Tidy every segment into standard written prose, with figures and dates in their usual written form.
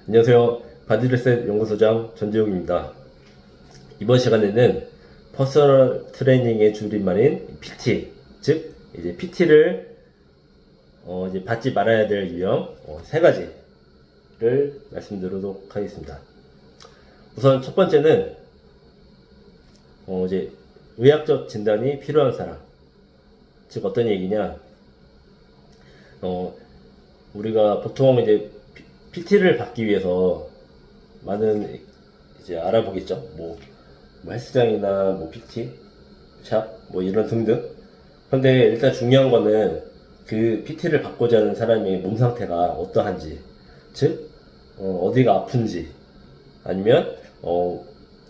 안녕하세요. 바디레셋 연구소장 전재욱입니다. 이번 시간에는 퍼스널 트레이닝의 줄임말인 PT, 즉 이제 PT를 이제 받지 말아야 될 유형 세 가지를 말씀드리도록 하겠습니다. 우선 첫 번째는 이제 의학적 진단이 필요한 사람, 즉 어떤 얘기냐? 우리가 보통 이제 PT를 받기 위해서 많은 이제 알아보겠죠. 뭐 헬스장이나 뭐 PT 샵 뭐 이런 등등. 근데 일단 중요한 거는 그 PT를 받고자 하는 사람의 몸 상태가 어떠한지, 즉 어디가 아픈지, 아니면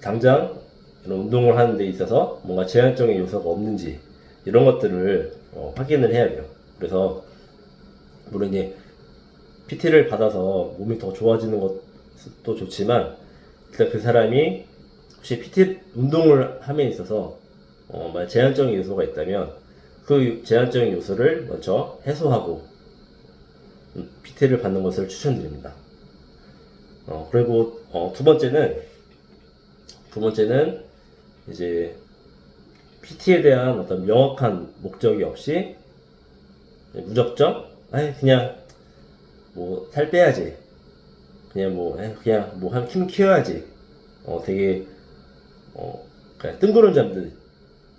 당장 이런 운동을 하는 데 있어서 뭔가 제한적인 요소가 없는지, 이런 것들을 확인을 해야 돼요. 그래서 물론 이제 PT를 받아서 몸이 더 좋아지는 것도 좋지만, 일단 그 사람이 혹시 PT 운동을 함에 있어서 만약 제한적인 요소가 있다면 그 제한적인 요소를 먼저 해소하고 PT를 받는 것을 추천드립니다. 그리고 두 번째는 이제 PT에 대한 어떤 명확한 목적이 없이 무작정 그냥 뭐 살 빼야지, 그냥 뭐 한 힘 키워야지, 되게 그냥 뜬구름 잡는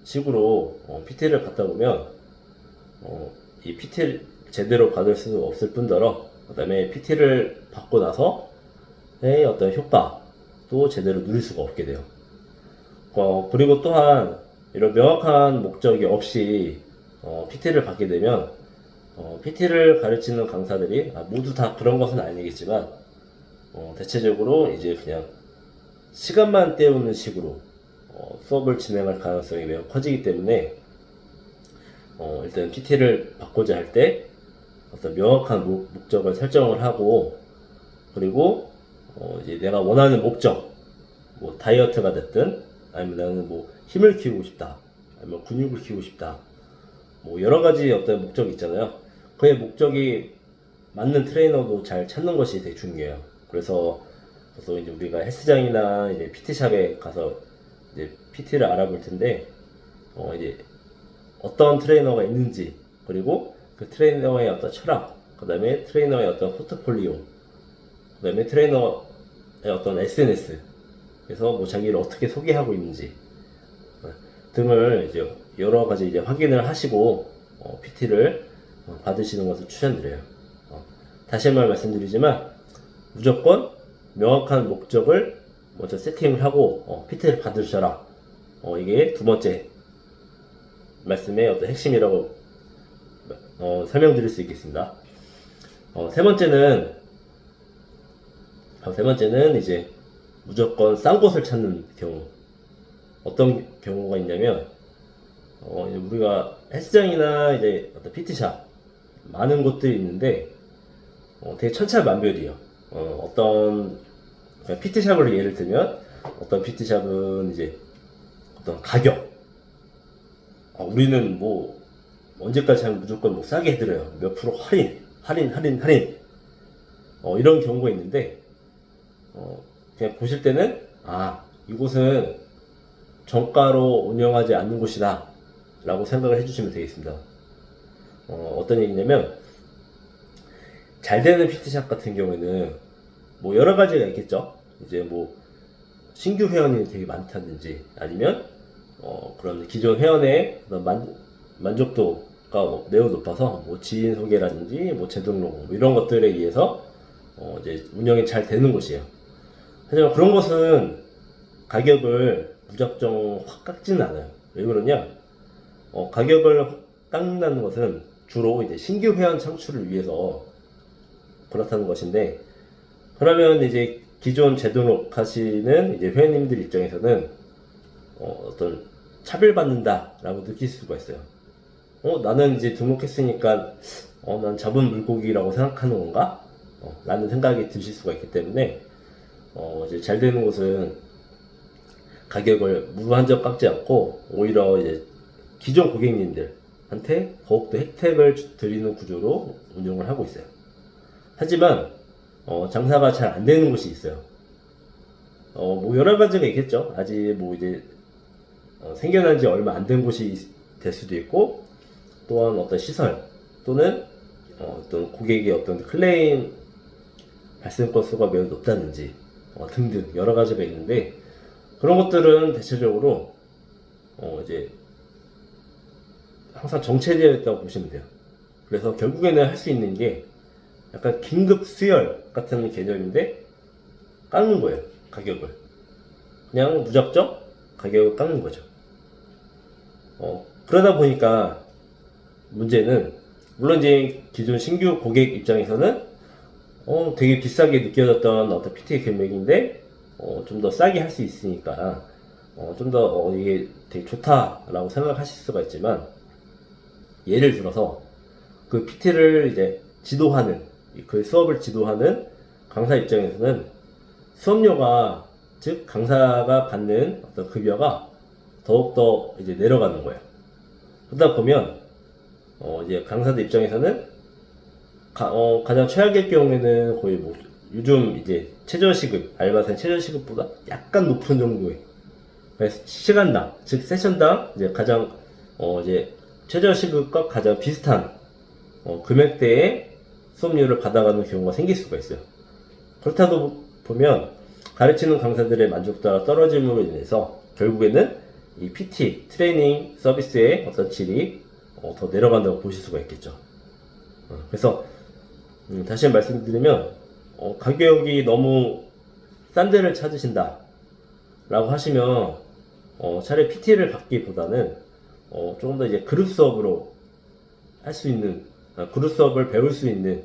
식으로 PT를 받다 보면 이 PT를 제대로 받을 수 없을 뿐더러, 그 다음에 PT를 받고 나서 어떤 효과도 제대로 누릴 수가 없게 돼요. 그리고 또한 이런 명확한 목적이 없이 PT를 받게 되면 PT를 가르치는 강사들이 모두 다 그런 것은 아니겠지만 대체적으로 이제 그냥 시간만 때우는 식으로 수업을 진행할 가능성이 매우 커지기 때문에 일단 PT를 받고자 할 때 어떤 명확한 목적을 설정을 하고, 그리고 이제 내가 원하는 목적, 뭐 다이어트가 됐든, 아니면 나는 뭐 힘을 키우고 싶다, 아니면 근육을 키우고 싶다, 뭐 여러 가지 어떤 목적이 있잖아요. 그의 목적이 맞는 트레이너도 잘 찾는 것이 되게 중요해요. 그래서 이제 우리가 헬스장이나 이제 PT샵에 가서 이제 PT를 알아볼 텐데, 이제 어떤 트레이너가 있는지, 그리고 그 트레이너의 어떤 철학, 그 다음에 트레이너의 어떤 포트폴리오, 그 다음에 트레이너의 어떤 SNS, 그래서 뭐 자기를 어떻게 소개하고 있는지 등을 이제 여러 가지 이제 확인을 하시고 PT를 받으시는 것을 추천드려요. 다시 한번 말씀드리지만, 무조건 명확한 목적을 먼저 세팅을 하고 PT를 받으셔라. 이게 두 번째 말씀의 어떤 핵심이라고 설명드릴 수 있겠습니다. 세 번째는 이제 무조건 싼 곳을 찾는 경우. 어떤 경우가 있냐면, 우리가 헬스장이나 이제 어떤 PT샵 많은 곳들이 있는데 되게 천차만별이에요. 어떤 PT샵을 예를 들면, 어떤 PT샵은 이제 어떤 가격, 우리는 뭐 언제까지 하면 무조건 뭐 싸게 해드려요, 몇 프로 할인, 이런 경우가 있는데, 그냥 보실 때는 이곳은 정가로 운영하지 않는 곳이다 라고 생각을 해주시면 되겠습니다. 어떤 얘기냐면, 잘 되는 PT샵 같은 경우에는 뭐 여러 가지가 있겠죠. 이제 뭐 신규 회원이 되게 많다든지, 아니면 그런 기존 회원의 만족도가 매우 높아서 뭐 지인 소개라든지 뭐 재등록 뭐 이런 것들에 의해서 이제 운영이 잘 되는 곳이에요. 하지만 그런 것은 가격을 무작정 확 깎지는 않아요. 왜 그러냐? 가격을 깎는다는 것은 주로 이제 신규 회원 창출을 위해서 그렇다는 것인데, 그러면 이제 기존 재등록 하시는 이제 회원님들 입장에서는 어떤 차별받는다라고 느낄 수가 있어요. 나는 이제 등록했으니까 난 잡은 물고기라고 생각하는 건가? 라는 생각이 드실 수가 있기 때문에 이제 잘 되는 곳은 가격을 무한정 깎지 않고 오히려 이제 기존 고객님들한테 더욱더 혜택을 드리는 구조로 운영을 하고 있어요. 하지만 장사가 잘 안 되는 곳이 있어요. 뭐 여러 가지가 있겠죠. 아직 뭐 이제 생겨난 지 얼마 안 된 곳이 될 수도 있고, 또한 어떤 시설 또는 어떤 고객의 어떤 클레임 발생 건수가 매우 높다든지 등등 여러 가지가 있는데, 그런 것들은 대체적으로 이제 항상 정체되어 있다고 보시면 돼요. 그래서 결국에는 할 수 있는 게 약간 긴급 수혈 같은 개념인데, 깎는 거예요. 가격을 그냥 무작정 가격을 깎는 거죠. 그러다 보니까 문제는, 물론 이제 기존 신규 고객 입장에서는 되게 비싸게 느껴졌던 어떤 PT 금액인데 좀 더 싸게 할 수 있으니까 좀 더 이게 되게 좋다라고 생각하실 수가 있지만, 예를 들어서 그 PT를 이제 지도하는, 그 수업을 지도하는 강사 입장에서는 수업료가, 즉 강사가 받는 어떤 급여가 더욱더 이제 내려가는 거예요. 그러다 보면 이제 강사들 입장에서는 가장 최악의 경우에는 거의 뭐 요즘 이제 최저시급, 알바생 최저시급보다 약간 높은 정도의, 그래서 시간당, 즉 세션당 이제 가장 이제 최저시급과 가장 비슷한 금액대의 수업료를 받아가는 경우가 생길 수가 있어요. 그렇다고 보면 가르치는 강사들의 만족도가 떨어짐으로 인해서 결국에는 이 PT 트레이닝 서비스의 어떤 질이 더 내려간다고 보실 수가 있겠죠. 그래서 다시 말씀드리면 가격이 너무 싼 데를 찾으신다 라고 하시면 차라리 PT를 받기보다는 조금 더 이제 그룹 수업으로 할 수 있는, 그룹 수업을 배울 수 있는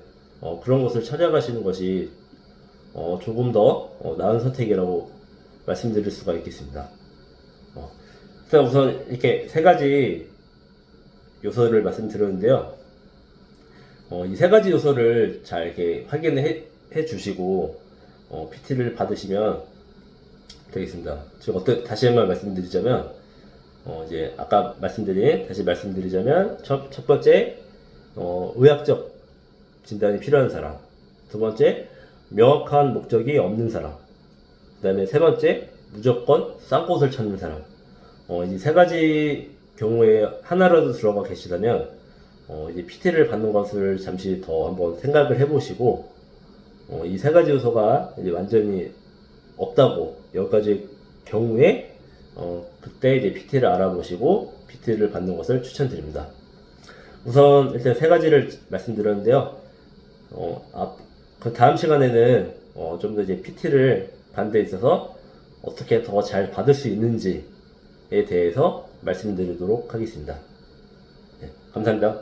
그런 곳을 찾아가시는 것이 조금 더 나은 선택이라고 말씀드릴 수가 있겠습니다. 일단 우선 이렇게 세 가지 요소를 말씀드렸는데요. 이 세 가지 요소를 잘 이렇게 확인을 해 주시고 PT를 받으시면 되겠습니다. 즉 다시 한번 말씀드리자면, 이제 아까 다시 말씀드리자면, 첫 번째 의학적 진단이 필요한 사람, 두 번째 명확한 목적이 없는 사람, 그 다음에 세 번째 무조건 싼 곳을 찾는 사람. 이 세 가지 경우에 하나라도 들어가 계시다면 이제 PT를 받는 것을 잠시 더 한번 생각을 해보시고, 이 세 가지 요소가 이제 완전히 없다고, 여러 가지 경우에 그때 이제 PT를 알아보시고 PT를 받는 것을 추천드립니다. 우선 일단 세 가지를 말씀드렸는데요. 그 다음 시간에는 좀 더 이제 PT를 받는 데 있어서 어떻게 더 잘 받을 수 있는지에 대해서 말씀드리도록 하겠습니다. 네, 감사합니다.